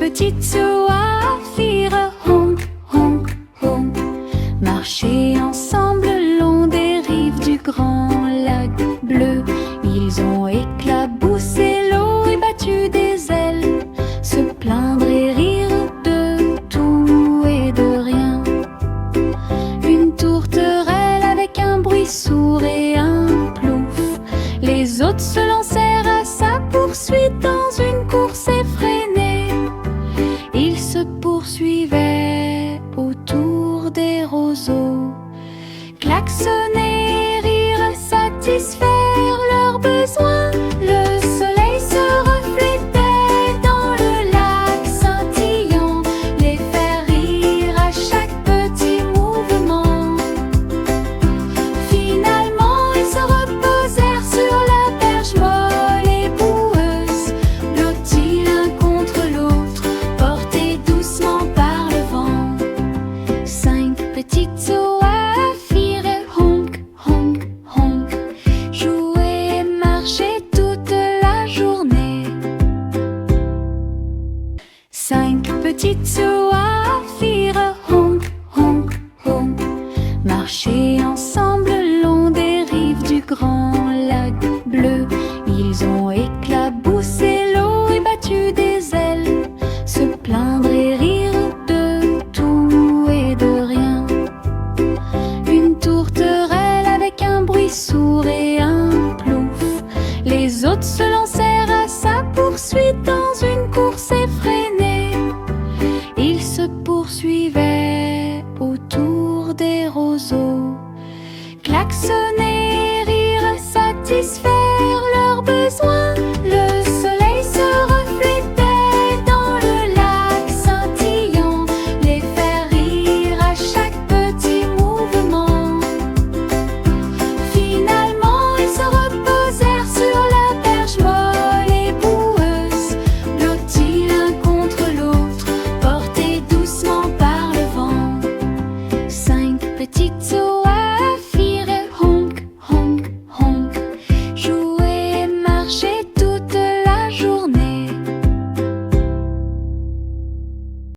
petites oies firent honk, honk, honk. Marcher ensemble le long des rives du grand lac bleu. Ils ont éclaboussé l'eau et battu des ailes, se plaindre et rire de tout et de rien. Une tourterelle avec un bruit sourd et un plouf. Les autres se lancèrent à sa poursuite dans une course effrénée. Ils se poursuivaient autour des roseaux, klaxonner, rire, satisfaire leurs besoins. Le soleil se reflétait dans le lac scintillant, les faire rire à chaque petit mouvement. Finalement, ils se reposèrent sur la berge molle et boueuse, blottis l'un contre l'autre, portés doucement par le vent. 5 petites oies firent honk, honk, honk, jouer et marcher toute la journée. 5 petites oies firent honk, honk, honk, marcher ensemble le long des rives du grand lac bleu. Ils ont éclaboussé l'eau et battu des ailes, se plaindre et rire de tout et de rien. Une tourterelle avec un bruit sourd et un plouf. Les autres se lancèrent à sa poursuite dans une course effrénée.